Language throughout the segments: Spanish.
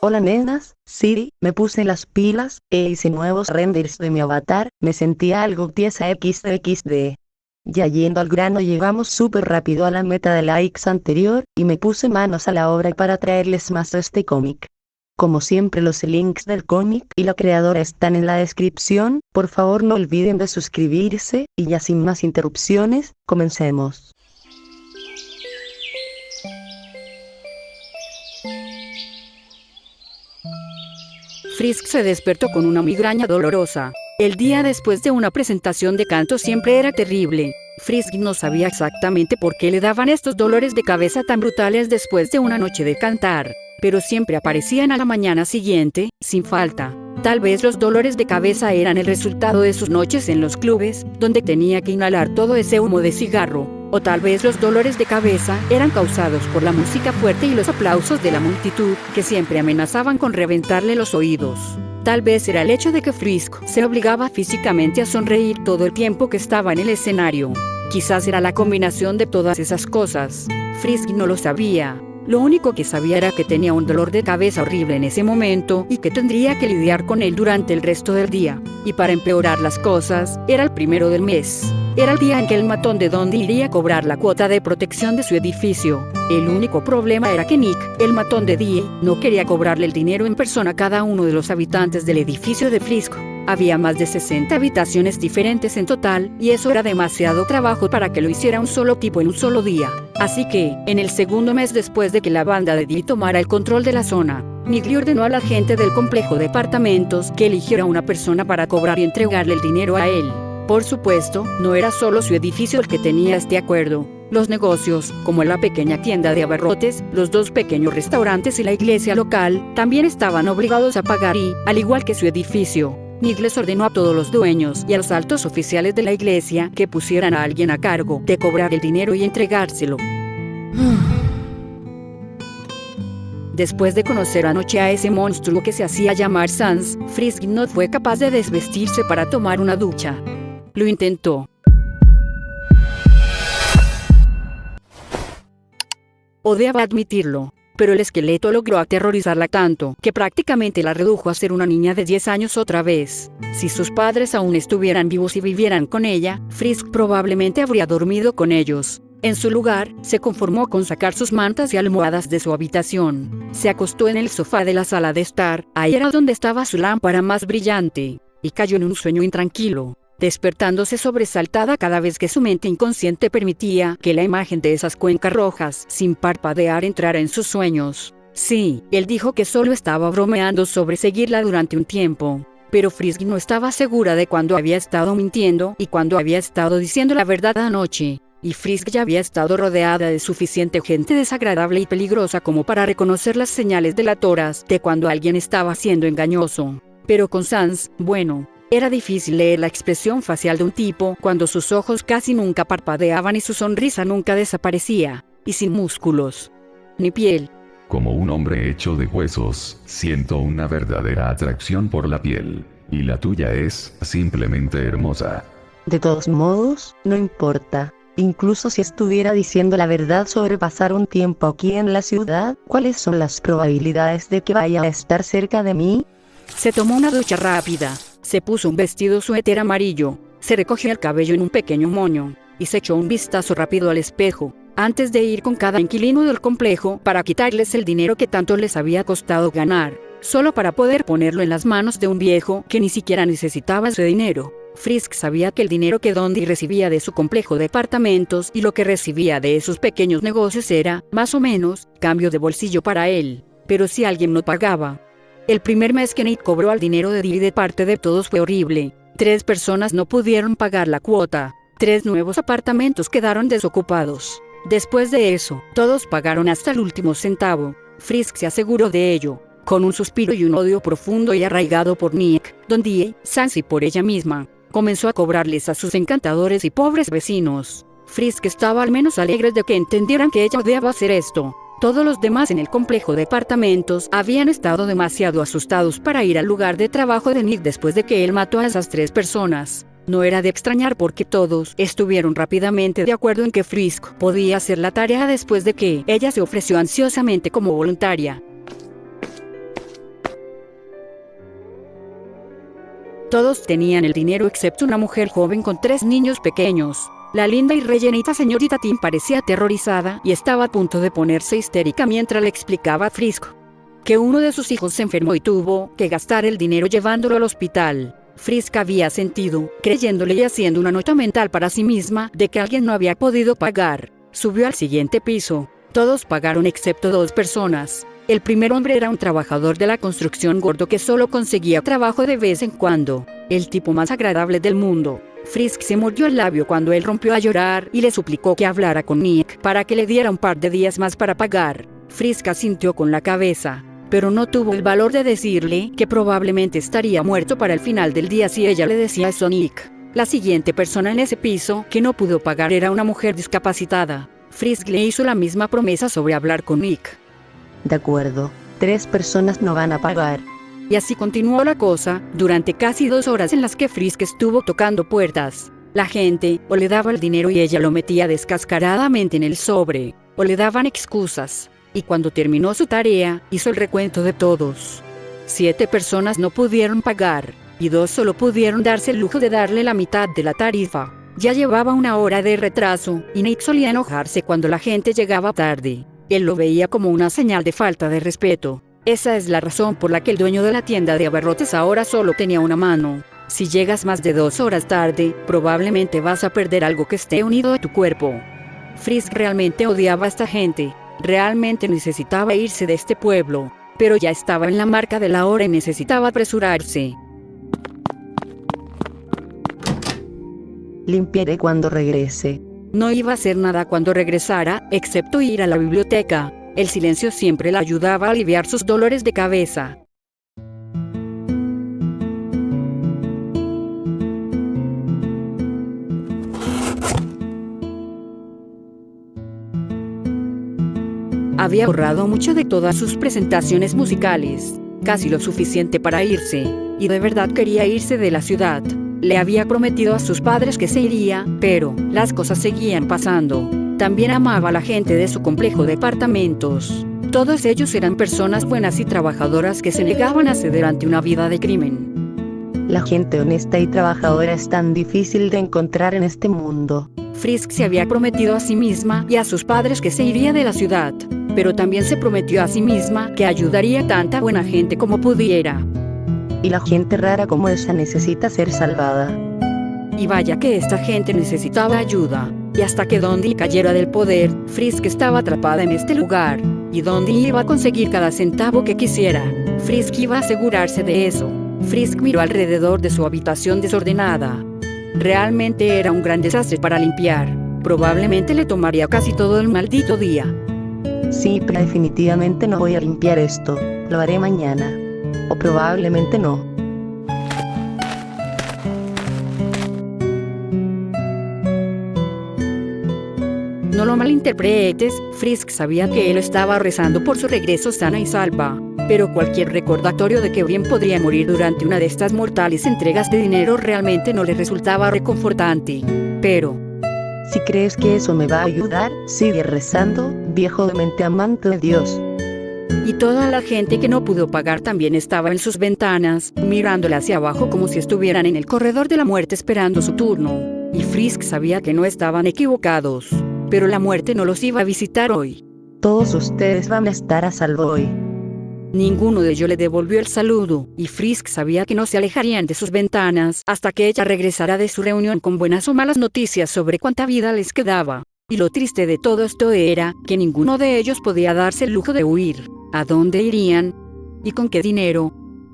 Hola nenas, Siri, me puse las pilas, e hice nuevos renders de mi avatar, me sentía algo tiesa XD. Ya yendo al grano, llegamos súper rápido a la meta de likes anterior, y me puse manos a la obra para traerles más de este cómic. Como siempre, los links del cómic y la creadora están en la descripción, por favor no olviden de suscribirse, y ya sin más interrupciones, comencemos. Frisk se despertó con una migraña dolorosa. El día después de una presentación de canto siempre era terrible. Frisk no sabía exactamente por qué le daban estos dolores de cabeza tan brutales después de una noche de cantar, pero siempre aparecían a la mañana siguiente, sin falta. Tal vez los dolores de cabeza eran el resultado de sus noches en los clubes, donde tenía que inhalar todo ese humo de cigarro. O tal vez los dolores de cabeza eran causados por la música fuerte y los aplausos de la multitud, que siempre amenazaban con reventarle los oídos. Tal vez era el hecho de que Frisk se obligaba físicamente a sonreír todo el tiempo que estaba en el escenario. Quizás era la combinación de todas esas cosas. Frisk no lo sabía. Lo único que sabía era que tenía un dolor de cabeza horrible en ese momento y que tendría que lidiar con él durante el resto del día. Y para empeorar las cosas, era el 1 del mes. Era el día en que el matón de Dundee iría a cobrar la cuota de protección de su edificio. El único problema era que Nick, el matón de Dee, no quería cobrarle el dinero en persona a cada uno de los habitantes del edificio de Frisk. Había más de 60 habitaciones diferentes en total, y eso era demasiado trabajo para que lo hiciera un solo tipo en un solo día. Así que, en el segundo mes después de que la banda de Dee tomara el control de la zona, Nick le ordenó a la gente del complejo de apartamentos que eligiera una persona para cobrar y entregarle el dinero a él. Por supuesto, no era solo su edificio el que tenía este acuerdo. Los negocios, como la pequeña tienda de abarrotes, los 2 pequeños restaurantes y la iglesia local, también estaban obligados a pagar y, al igual que su edificio, Nick les ordenó a todos los dueños y a los altos oficiales de la iglesia que pusieran a alguien a cargo de cobrar el dinero y entregárselo. Después de conocer anoche a ese monstruo que se hacía llamar Sans, Frisk no fue capaz de desvestirse para tomar una ducha. Lo intentó. Odiaba admitirlo, pero el esqueleto logró aterrorizarla tanto que prácticamente la redujo a ser una niña de 10 años otra vez. Si sus padres aún estuvieran vivos y vivieran con ella, Frisk probablemente habría dormido con ellos. En su lugar, se conformó con sacar sus mantas y almohadas de su habitación. Se acostó en el sofá de la sala de estar, ahí era donde estaba su lámpara más brillante, y cayó en un sueño intranquilo, despertándose sobresaltada cada vez que su mente inconsciente permitía que la imagen de esas cuencas rojas, sin parpadear, entrara en sus sueños. Sí, él dijo que solo estaba bromeando sobre seguirla durante un tiempo, pero Frisk no estaba segura de cuándo había estado mintiendo y cuándo había estado diciendo la verdad anoche. Y Frisk ya había estado rodeada de suficiente gente desagradable y peligrosa como para reconocer las señales delatoras de cuando alguien estaba siendo engañoso. Pero con Sans, bueno, era difícil leer la expresión facial de un tipo cuando sus ojos casi nunca parpadeaban y su sonrisa nunca desaparecía, y sin músculos ni piel. Como un hombre hecho de huesos, siento una verdadera atracción por la piel, y la tuya es simplemente hermosa. De todos modos, no importa. Incluso si estuviera diciendo la verdad sobre pasar un tiempo aquí en la ciudad, ¿cuáles son las probabilidades de que vaya a estar cerca de mí? Se tomó una ducha rápida, se puso un vestido suéter amarillo, se recogió el cabello en un pequeño moño, y se echó un vistazo rápido al espejo, antes de ir con cada inquilino del complejo para quitarles el dinero que tanto les había costado ganar, solo para poder ponerlo en las manos de un viejo que ni siquiera necesitaba ese dinero. Frisk sabía que el dinero que Dundee recibía de su complejo de apartamentos y lo que recibía de esos pequeños negocios era, más o menos, cambio de bolsillo para él. Pero si alguien no pagaba. El primer mes que Nick cobró el dinero de Dee de parte de todos fue horrible. 3 personas no pudieron pagar la cuota. 3 nuevos apartamentos quedaron desocupados. Después de eso, todos pagaron hasta el último centavo. Frisk se aseguró de ello, con un suspiro y un odio profundo y arraigado por Nick, Dundee, Sans y por ella misma. Comenzó a cobrarles a sus encantadores y pobres vecinos. Frisk estaba al menos alegre de que entendieran que ella odiaba hacer esto. Todos los demás en el complejo de apartamentos habían estado demasiado asustados para ir al lugar de trabajo de Nick después de que él mató a esas 3 personas. No era de extrañar porque todos estuvieron rápidamente de acuerdo en que Frisk podía hacer la tarea después de que ella se ofreció ansiosamente como voluntaria. Todos tenían el dinero excepto una mujer joven con 3 niños pequeños. La linda y rellenita señorita Tim parecía aterrorizada y estaba a punto de ponerse histérica mientras le explicaba a Frisk que uno de sus hijos se enfermó y tuvo que gastar el dinero llevándolo al hospital. Frisk había sentido, creyéndole y haciendo una nota mental para sí misma de que alguien no había podido pagar. Subió al siguiente piso. Todos pagaron excepto 2 personas. El primer hombre era un trabajador de la construcción gordo que solo conseguía trabajo de vez en cuando. El tipo más agradable del mundo. Frisk se mordió el labio cuando él rompió a llorar y le suplicó que hablara con Nick para que le diera un par de días más para pagar. Frisk asintió con la cabeza, pero no tuvo el valor de decirle que probablemente estaría muerto para el final del día si ella le decía eso a Nick. La siguiente persona en ese piso que no pudo pagar era una mujer discapacitada. Frisk le hizo la misma promesa sobre hablar con Nick. De acuerdo, 3 personas no van a pagar. Y así continuó la cosa, durante casi 2 horas en las que Frisk estuvo tocando puertas. La gente, o le daba el dinero y ella lo metía descascaradamente en el sobre, o le daban excusas. Y cuando terminó su tarea, hizo el recuento de todos. 7 personas no pudieron pagar, y 2 solo pudieron darse el lujo de darle la mitad de la tarifa. Ya llevaba 1 hora de retraso, y Nick solía enojarse cuando la gente llegaba tarde. Él lo veía como una señal de falta de respeto. Esa es la razón por la que el dueño de la tienda de abarrotes ahora solo tenía una mano. Si llegas más de 2 horas tarde, probablemente vas a perder algo que esté unido a tu cuerpo. Frisk realmente odiaba a esta gente. Realmente necesitaba irse de este pueblo. Pero ya estaba en la marca de la hora y necesitaba apresurarse. Limpiaré cuando regrese. No iba a hacer nada cuando regresara, excepto ir a la biblioteca. El silencio siempre le ayudaba a aliviar sus dolores de cabeza. Había ahorrado mucho de todas sus presentaciones musicales, casi lo suficiente para irse, y de verdad quería irse de la ciudad. Le había prometido a sus padres que se iría, pero las cosas seguían pasando. También amaba a la gente de su complejo de apartamentos. Todos ellos eran personas buenas y trabajadoras que se negaban a ceder ante una vida de crimen. La gente honesta y trabajadora es tan difícil de encontrar en este mundo. Frisk se había prometido a sí misma y a sus padres que se iría de la ciudad, pero también se prometió a sí misma que ayudaría a tanta buena gente como pudiera. Y la gente rara como esa necesita ser salvada. Y vaya que esta gente necesitaba ayuda. Y hasta que Dundee cayera del poder, Frisk estaba atrapada en este lugar. Y Dundee iba a conseguir cada centavo que quisiera. Frisk iba a asegurarse de eso. Frisk miró alrededor de su habitación desordenada. Realmente era un gran desastre para limpiar. Probablemente le tomaría casi todo el maldito día. Sí, pero definitivamente no voy a limpiar esto. Lo haré mañana. O probablemente no. No lo malinterpretes, Frisk sabía que él estaba rezando por su regreso sana y salva, pero cualquier recordatorio de que bien podría morir durante una de estas mortales entregas de dinero realmente no le resultaba reconfortante. Pero si crees que eso me va a ayudar, sigue rezando, viejo demente amante de Dios. Y toda la gente que no pudo pagar también estaba en sus ventanas, mirándola hacia abajo como si estuvieran en el corredor de la muerte esperando su turno. Y Frisk sabía que no estaban equivocados. Pero la muerte no los iba a visitar hoy. Todos ustedes van a estar a salvo hoy. Ninguno de ellos le devolvió el saludo, y Frisk sabía que no se alejarían de sus ventanas hasta que ella regresara de su reunión con buenas o malas noticias sobre cuánta vida les quedaba. Y lo triste de todo esto era que ninguno de ellos podía darse el lujo de huir. ¿A dónde irían? ¿Y con qué dinero?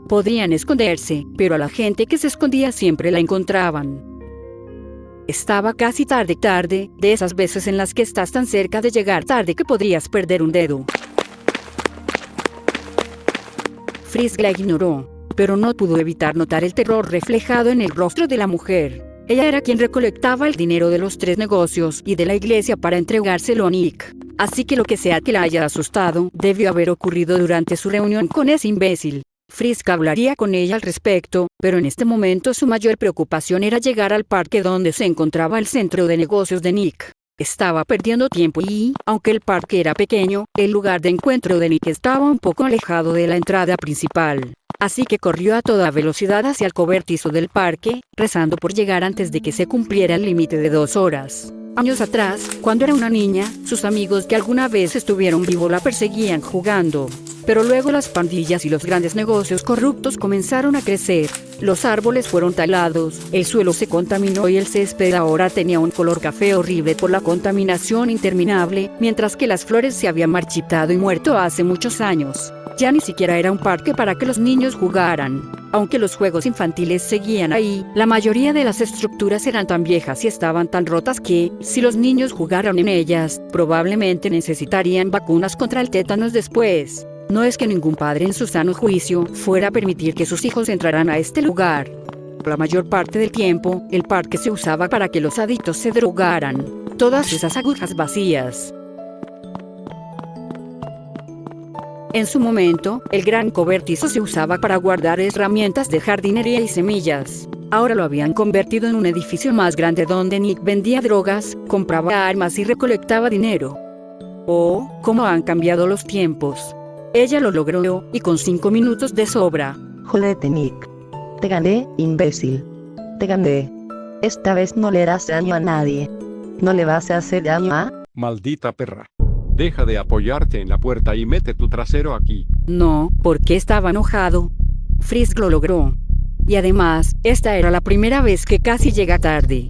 Podrían esconderse, pero a la gente que se escondía siempre la encontraban. Estaba casi tarde, de esas veces en las que estás tan cerca de llegar tarde que podrías perder un dedo. Frisk la ignoró, pero no pudo evitar notar el terror reflejado en el rostro de la mujer. Ella era quien recolectaba el dinero de los 3 negocios y de la iglesia para entregárselo a Nick. Así que lo que sea que la haya asustado, debió haber ocurrido durante su reunión con ese imbécil. Frisk hablaría con ella al respecto, pero en este momento su mayor preocupación era llegar al parque donde se encontraba el centro de negocios de Nick. Estaba perdiendo tiempo y, aunque el parque era pequeño, el lugar de encuentro de Nick estaba un poco alejado de la entrada principal. Así que corrió a toda velocidad hacia el cobertizo del parque, rezando por llegar antes de que se cumpliera el límite de 2 horas. Años atrás, cuando era una niña, sus amigos que alguna vez estuvieron vivos la perseguían jugando. Pero luego las pandillas y los grandes negocios corruptos comenzaron a crecer. Los árboles fueron talados, el suelo se contaminó y el césped ahora tenía un color café horrible por la contaminación interminable, mientras que las flores se habían marchitado y muerto hace muchos años. Ya ni siquiera era un parque para que los niños jugaran. Aunque los juegos infantiles seguían ahí, la mayoría de las estructuras eran tan viejas y estaban tan rotas que, si los niños jugaran en ellas, probablemente necesitarían vacunas contra el tétanos después. No es que ningún padre en su sano juicio fuera a permitir que sus hijos entraran a este lugar. La mayor parte del tiempo, el parque se usaba para que los adictos se drogaran. Todas esas agujas vacías. En su momento, el gran cobertizo se usaba para guardar herramientas de jardinería y semillas. Ahora lo habían convertido en un edificio más grande donde Nick vendía drogas, compraba armas y recolectaba dinero. Oh, cómo han cambiado los tiempos. Ella lo logró, y con 5 minutos de sobra. Jódete, Nick. Te gané, imbécil. Te gané. Esta vez no le harás daño a nadie. ¿No le vas a hacer daño a? Maldita perra. Deja de apoyarte en la puerta y mete tu trasero aquí. No, porque estaba enojado. Frisk lo logró. Y además, esta era la primera vez que casi llega tarde.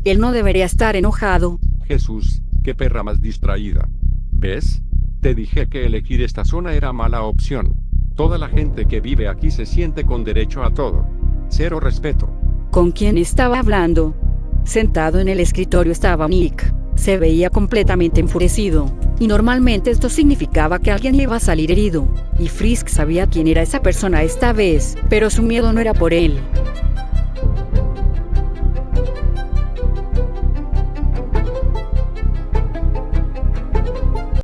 Él no debería estar enojado. Jesús, qué perra más distraída. ¿Ves? Te dije que elegir esta zona era mala opción. Toda la gente que vive aquí se siente con derecho a todo. Cero respeto. ¿Con quién estaba hablando? Sentado en el escritorio estaba Nick. Se veía completamente enfurecido. Y normalmente esto significaba que alguien iba a salir herido. Y Frisk sabía quién era esa persona esta vez, pero su miedo no era por él.